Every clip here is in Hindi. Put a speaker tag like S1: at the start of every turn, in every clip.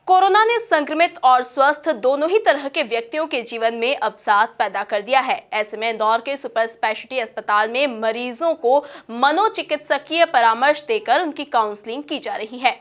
S1: कोरोना ने संक्रमित और स्वस्थ दोनों ही तरह के व्यक्तियों के जीवन में अवसाद पैदा कर दिया है। ऐसे में इंदौर के सुपर स्पेशलिटी अस्पताल में मरीजों को मनोचिकित्सकीय परामर्श देकर उनकी काउंसलिंग की जा रही है।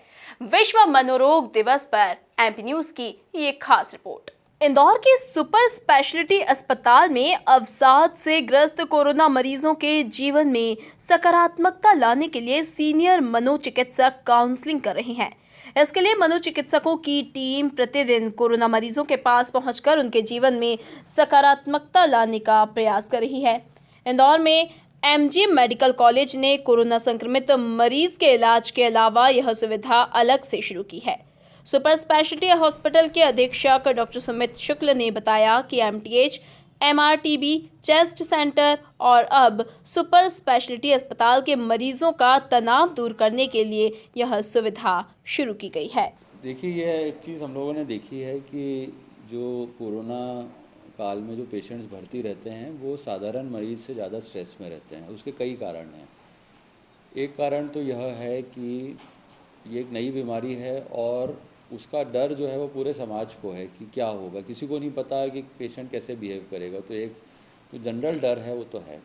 S1: विश्व मनोरोग दिवस पर एमपी न्यूज की ये खास रिपोर्ट। इंदौर के सुपर स्पेशलिटी अस्पताल में अवसाद से ग्रस्त कोरोना मरीजों के जीवन में सकारात्मकता लाने के लिए सीनियर मनोचिकित्सक काउंसलिंग कर रहे हैं। इसके लिए मनोचिकित्सकों की टीम प्रतिदिन कोरोना मरीजों के पास पहुंचकर उनके जीवन में सकारात्मकता लाने का प्रयास कर रही है। इंदौर में एमजी मेडिकल कॉलेज ने कोरोना संक्रमित मरीज के इलाज के अलावा यह सुविधा अलग से शुरू की है। सुपर स्पेशलिटी हॉस्पिटल के अधीक्षक डॉक्टर सुमित शुक्ल ने बताया कि एमटीएच, एमआरटीबी, चेस्ट सेंटर और अब सुपर स्पेशलिटी अस्पताल के मरीजों का तनाव दूर करने के लिए यह सुविधा शुरू की गई है।
S2: देखिए, यह एक चीज़ हम लोगों ने देखी है कि जो कोरोना काल में जो पेशेंट्स भर्ती रहते हैं वो साधारण मरीज से ज़्यादा स्ट्रेस में रहते हैं। उसके कई कारण हैं। एक कारण तो यह है कि ये एक नई बीमारी है और उसका डर जो है वो पूरे समाज को है कि क्या होगा। किसी को नहीं पता कि पेशेंट कैसे बिहेव करेगा, तो एक जो जनरल डर है वो तो है।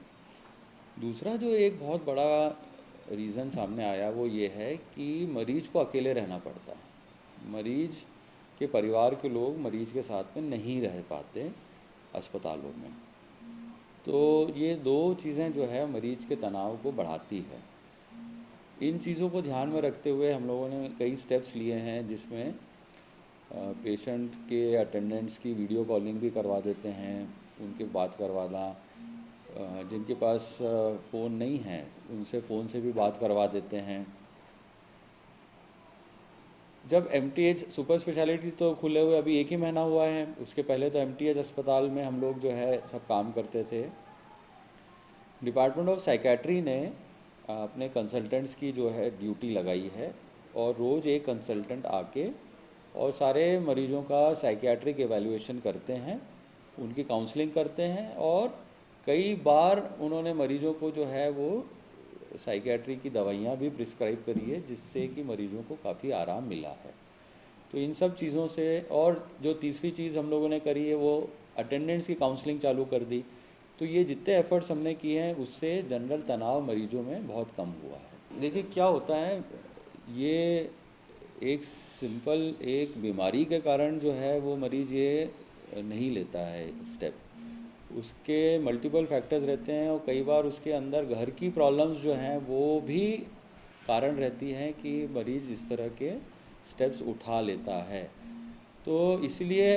S2: दूसरा जो एक बहुत बड़ा रीज़न सामने आया वो ये है कि मरीज़ को अकेले रहना पड़ता है। मरीज़ के परिवार के लोग मरीज़ के साथ में नहीं रह पाते अस्पतालों में। तो ये दो चीज़ें जो है मरीज़ के तनाव को बढ़ाती है। इन चीज़ों को ध्यान में रखते हुए हम लोगों ने कई स्टेप्स लिए हैं, जिसमें पेशेंट के अटेंडेंट्स की वीडियो कॉलिंग भी करवा देते हैं, उनकी बात करवाना। जिनके पास फ़ोन नहीं है उनसे फ़ोन से भी बात करवा देते हैं। जब एमटीएच सुपर स्पेशलिटी तो खुले हुए अभी 1 ही महीना हुआ है, उसके पहले तो एमटीएच अस्पताल में हम लोग जो है सब काम करते थे। डिपार्टमेंट ऑफ साइकेट्री ने अपने कंसल्टेंट्स की जो है ड्यूटी लगाई है और रोज़ एक कंसल्टेंट आके और सारे मरीजों का साइकियाट्रिक एवेल्युएशन करते हैं, उनकी काउंसलिंग करते हैं और कई बार उन्होंने मरीजों को जो है वो साइकियाट्री की दवाइयाँ भी प्रिस्क्राइब करी है, जिससे कि मरीजों को काफ़ी आराम मिला है। तो इन सब चीज़ों से, और जो तीसरी चीज़ हम लोगों ने करी है वो अटेंडेंट्स की काउंसलिंग चालू कर दी। तो ये जितने एफर्ट्स हमने किए हैं उससे जनरल तनाव मरीजों में बहुत कम हुआ है। देखिए क्या होता है, ये एक सिंपल एक बीमारी के कारण जो है वो मरीज़ ये नहीं लेता है स्टेप। उसके मल्टीपल फैक्टर्स रहते हैं और कई बार उसके अंदर घर की प्रॉब्लम्स जो हैं वो भी कारण रहती हैं कि मरीज़ इस तरह के स्टेप्स उठा लेता है। तो इसलिए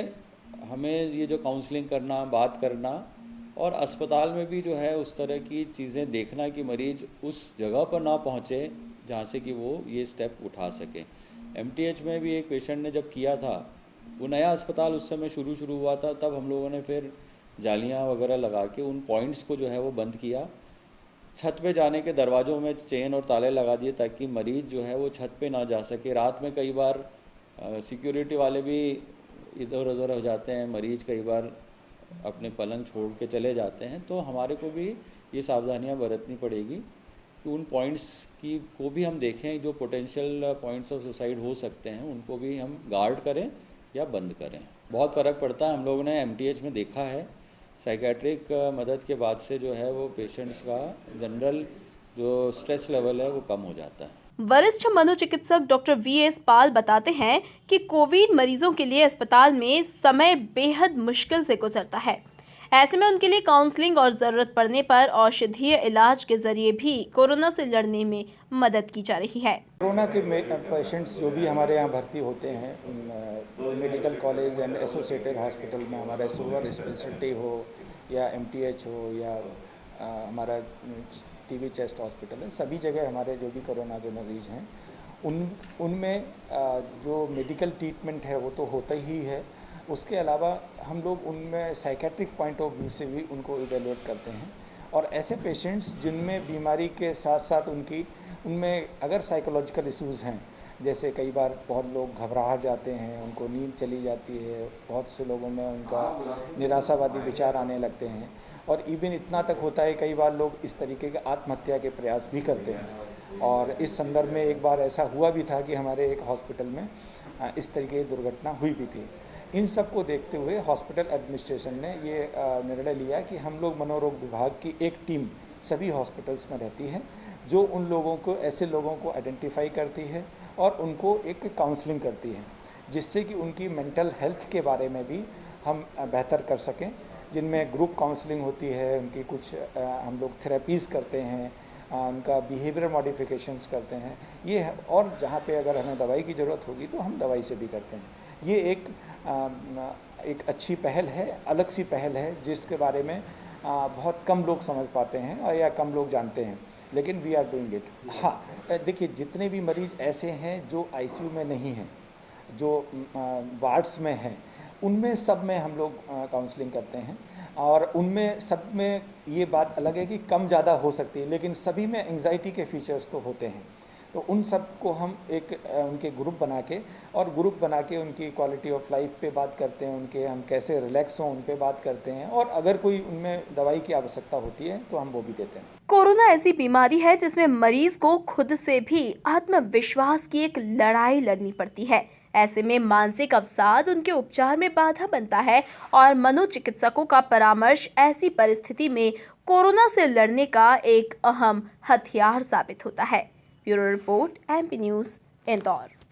S2: हमें ये जो काउंसलिंग करना, बात करना और अस्पताल में भी जो है उस तरह की चीज़ें देखना कि मरीज़ उस जगह पर ना पहुँचे जहाँ से कि वो ये स्टेप उठा सके। एमटीएच में भी एक पेशेंट ने जब किया था, वो नया अस्पताल उस समय शुरू हुआ था, तब हम लोगों ने फिर जालियाँ वगैरह लगा के उन पॉइंट्स को जो है वो बंद किया। छत पे जाने के दरवाज़ों में चेन और ताले लगा दिए ताकि मरीज़ जो है वो छत पे ना जा सके। रात में कई बार सिक्योरिटी वाले भी इधर उधर हो जाते हैं, मरीज़ कई बार अपने पलंग छोड़ के चले जाते हैं। तो हमारे को भी ये सावधानियां बरतनी पड़ेगी कि उन पॉइंट्स की को भी हम देखें, जो पोटेंशियल पॉइंट्स ऑफ सुसाइड हो सकते हैं उनको भी हम गार्ड करें या बंद करें। बहुत फ़र्क पड़ता है। हम लोगों ने एमटीएच में देखा है, साइकेट्रिक मदद के बाद से जो है वो पेशेंट्स का जनरल जो स्ट्रेस लेवल है वो कम हो जाता है।
S1: वरिष्ठ मनोचिकित्सक डॉक्टर वीएस पाल बताते हैं कि कोविड मरीजों के लिए अस्पताल में समय बेहद मुश्किल से गुजरता है। ऐसे में उनके लिए काउंसलिंग और जरूरत पड़ने पर औषधीय इलाज के जरिए भी कोरोना से लड़ने में मदद की जा रही है।
S3: कोरोना के पेशेंट्स जो भी हमारे यहाँ भर्ती होते हैं, medical college and associated hospital में, हमारा सुपर स्पेशलिटी हो या एमटीएच हो या हमारा टीबी चेस्ट हॉस्पिटल है, सभी जगह हमारे जो भी कोरोना के मरीज़ हैं उनमें जो मेडिकल ट्रीटमेंट है वो तो होता ही है। उसके अलावा हम लोग उनमें साइकेट्रिक पॉइंट ऑफ व्यू से भी उनको इवेलुएट करते हैं। और ऐसे पेशेंट्स जिनमें बीमारी के साथ साथ उनमें अगर साइकोलॉजिकल इश्यूज़ हैं, जैसे कई बार बहुत लोग घबरा जाते हैं, उनको नींद चली जाती है, बहुत से लोगों में उनका निराशावादी विचार आने लगते हैं और इवन इतना तक होता है कई बार लोग इस तरीके के आत्महत्या के प्रयास भी करते हैं। और इस संदर्भ में एक बार ऐसा हुआ भी था कि हमारे एक हॉस्पिटल में इस तरीके की दुर्घटना हुई भी थी। इन सब को देखते हुए हॉस्पिटल एडमिनिस्ट्रेशन ने ये निर्णय लिया कि हम लोग मनोरोग विभाग की एक टीम सभी हॉस्पिटल्स में रहती है, जो उन लोगों को, ऐसे लोगों को आइडेंटिफाई करती है और उनको एक काउंसलिंग करती है, जिससे कि उनकी मेंटल हेल्थ के बारे में भी हम बेहतर कर सकें, जिनमें ग्रुप काउंसलिंग होती है, उनकी कुछ हम लोग थेरेपीज़ करते हैं, उनका बिहेवियर मॉडिफिकेशंस करते हैं, ये है। और जहाँ पे अगर हमें दवाई की ज़रूरत होगी तो हम दवाई से भी करते हैं। ये एक अच्छी पहल है, अलग सी पहल है, जिसके बारे में बहुत कम लोग समझ पाते हैं और या कम लोग जानते हैं, लेकिन वी आर डूइंग इट। हाँ, देखिए, जितने भी मरीज़ ऐसे हैं जो आईसीयू में नहीं हैं, जो वार्ड्स में हैं, उनमें सब में हम लोग काउंसलिंग करते हैं, और उनमें सब में ये बात अलग है कि कम ज़्यादा हो सकती है, लेकिन सभी में एंग्जाइटी के फीचर्स तो होते हैं। तो उन सब को हम एक उनके ग्रुप बना के उनकी क्वालिटी ऑफ लाइफ पे बात करते हैं, उनके हम कैसे रिलैक्स हों उन पे बात करते हैं, और अगर कोई उनमें दवाई की आवश्यकता होती है तो हम वो भी देते हैं।
S1: कोरोना ऐसी बीमारी है जिसमें मरीज को खुद से भी आत्मविश्वास की एक लड़ाई लड़नी पड़ती है। ऐसे में मानसिक अवसाद उनके उपचार में बाधा बनता है और मनोचिकित्सकों का परामर्श ऐसी परिस्थिति में कोरोना से लड़ने का एक अहम हथियार साबित होता है। Bureau report, MP news, Indore.